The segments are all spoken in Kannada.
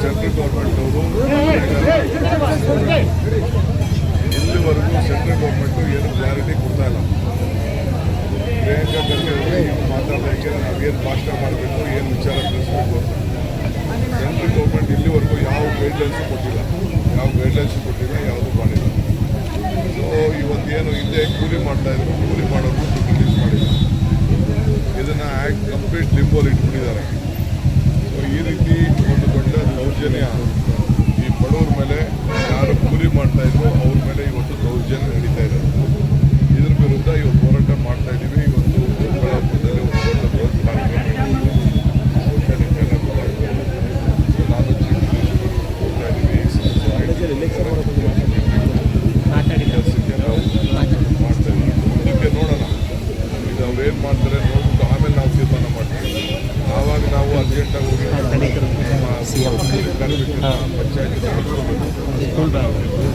ಸೆಂಟ್ರಲ್ ಗೌರ್ಮೆಂಟ್ ಅವರು ಇಲ್ಲಿವರೆಗೂ ಸೆಂಟ್ರಲ್ ಗೌರ್ಮೆಂಟು ಏನು ಕ್ಲಾರಿಟಿ ಕೊಡ್ತಾ ಇಲ್ಲ. ಪ್ರಿಯಾಂಕಾ ಖರ್ಗೆ ಅವರು ಈಗ ಮಾತಾಡೋದಕ್ಕೆ ನಾವೇನು ಭಾಷಣ ಮಾಡಬೇಕು, ಏನು ವಿಚಾರ ತಿಳಿಸ್ಬೇಕು ಅಂತ ಸೆಂಟ್ರಲ್ ಗೌರ್ಮೆಂಟ್ ಇಲ್ಲಿವರೆಗೂ ಯಾವ ಗೈಡ್ಲೈನ್ಸು ಕೊಟ್ಟಿಲ್ಲ, ಯಾವುದು ಮಾಡಿಲ್ಲ. ಸೊ ಇವತ್ತೇನು ಹಿಂದೆ ಕೂಲಿ ಮಾಡ್ತಾಯಿದ್ರು, ಕೂಲಿ ಮಾಡೋರು ದುಡ್ಡು ರಿಲೀಸ್ ಮಾಡಿಲ್ಲ. ಇದನ್ನು ಕಂಪ್ಲೀಟ್ ಲಿಂಬೋಲಿ ಇಟ್ಬಿಟ್ಟಿದ್ದಾರೆ. ಸೊ ಈ ರೀತಿ ಒಂದು ದೊಡ್ಡ ದೌರ್ಜನ್ಯ ಈ ಬಡವರ ಮೇಲೆ, ಯಾರು ಕೂಲಿ ಮಾಡ್ತಾಯಿದ್ರು ಅವ್ರ ಮೇಲೆ ಇವತ್ತು ದೌರ್ಜನ್ಯ ನಡೀತಾ ಇದೆ. ಇದ್ರ ವಿರುದ್ಧ ಇವತ್ತು ಹೋರಾಟ ಮಾಡ್ತಾ ಇದ್ದೀವಿ. ಇವತ್ತು ಚಿಕ್ಕಬಳ್ಳಾಪುರದಲ್ಲಿ ಒಂದು ದೊಡ್ಡ ಬೃಹತ್ ಕಾರ್ಯಕ್ರಮ ನಾನು ಹೋಗ್ತಾ ಇದ್ದೀವಿ. ಕೆಲಸಕ್ಕೆ ನಾವು ಮಾಡ್ತಾ ಇದ್ದೀವಿ. ಮುಂದಕ್ಕೆ ನೋಡೋಣ, ಇದು ಅವ್ರೇನು ಮಾಡ್ತಾರೆ ನೋಡ್ಬಿಟ್ಟು ಆಮೇಲೆ ನಾವು ತೀರ್ಮಾನ ಮಾಡ್ತೀವಿ. ಆವಾಗ ನಾವು ಅರ್ಜೆಂಟಾಗಿ ಹೋಗಿ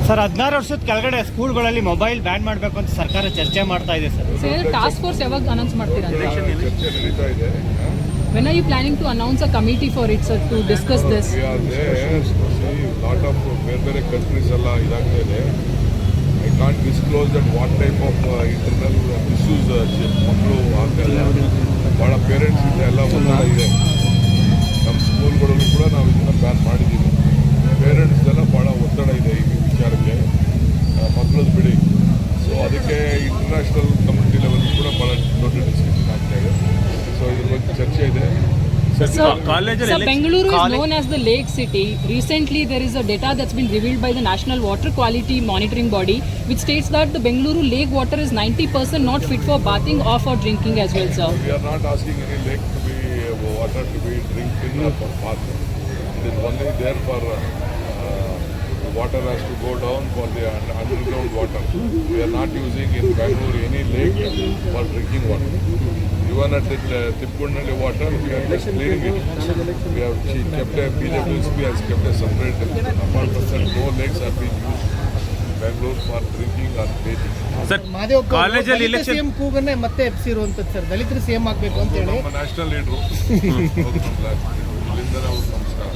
ಸರ್ 16 ವರ್ಷದ ಕೆಳಗಡೆ ಸ್ಕೂಲ್ಗಳಲ್ಲಿ ಮೊಬೈಲ್ ಬ್ಯಾನ್ ಮಾಡಬೇಕು ಅಂತ ಸರ್ಕಾರ ಚರ್ಚೆ ಮಾಡ್ತಾ ಇದೆ ಸರ್. ಟಾಸ್ಕ್ ಫೋರ್ಸ್ ಯಾವಾಗ ಅನೌನ್ಸ್ ಮಾಡ್ತೀರಾ? ಚರ್ಚೆ ನಡೀತಾ ಇದೆ. When are you planning to announce a committee for it, sir, to discuss this? We are there. See, lot of ಬೇರೆ countries ಎಲ್ಲ ಇದಾಗ್ತಾ ಇದೆ. I can't disclose that what type of internal issues ಮಕ್ಕಳು ಆಗ್ತಾ ಇದೆ. ಭಾಳ ಪೇರೆಂಟ್ಸ್ ಇಂದ ಎಲ್ಲ ಒತ್ತಡ ಇದೆ. ನಮ್ಮ ಸ್ಕೂಲ್ಗಳಲ್ಲೂ ಕೂಡ ನಾವು ಇದನ್ನು ಬ್ಯಾನ್ ಮಾಡಿದ್ದೀವಿ. ಪೇರೆಂಟ್ಸ್ ಎಲ್ಲ ಭಾಳ ಒತ್ತಡ ಇದೆ ಈ ವಿಚಾರಕ್ಕೆ. ಮಕ್ಕಳದ್ದು ಬಿಡಿ. ಸೊ ಅದಕ್ಕೆ ಇಂಟರ್ನ್ಯಾಷನಲ್ ಕಮ್ಯುನಿಟಿ ಲೆವೆಲ್ ಕೂಡ ಭಾಳ ದೊಡ್ಡ ಡಿಸ್ಕಷನ್ ಆಗ್ತಾ ಇದೆ. ಸೊ ಇದ್ರ ಬಗ್ಗೆ ಚರ್ಚೆ ಇದೆ. Sir, Bengaluru is known as the lake city. Recently, there is a data that's been revealed by the National Water Quality Monitoring Body, which states that the Bengaluru lake water is 90% not fit for bathing or for drinking as well, sir. We are not asking any lake to be water to be drinking or for bathing. It is only there for the water has to go down for the underground water. We are not using in Bengaluru any lake for drinking water. Even at the Tippundalli water, we are just cleaning it. We have kept a BJP has kept a separate. Apart from that, no lakes have been used in Bangalore for drinking or bathing. Sir ಕಾಲೇಜಲ್ಲಿ ಎಲೆಕ್ಷನ್ ಸಿಎಂ ಕೂಗನ್ನೇ ಮತ್ತೆ ಎಬ್ಸಿರುವಂತದ್ದು ಸರ್, ದಲಿತರು ಸಿಎಂ ಆಗಬೇಕು ಅಂತ ಹೇಳಿ ನಮ್ಮ ನ್ಯಾಷನಲ್ ಲೀಡರು ಇಲ್ಲಿಂದ ನಾವು ನಮಸ್ಕಾರ.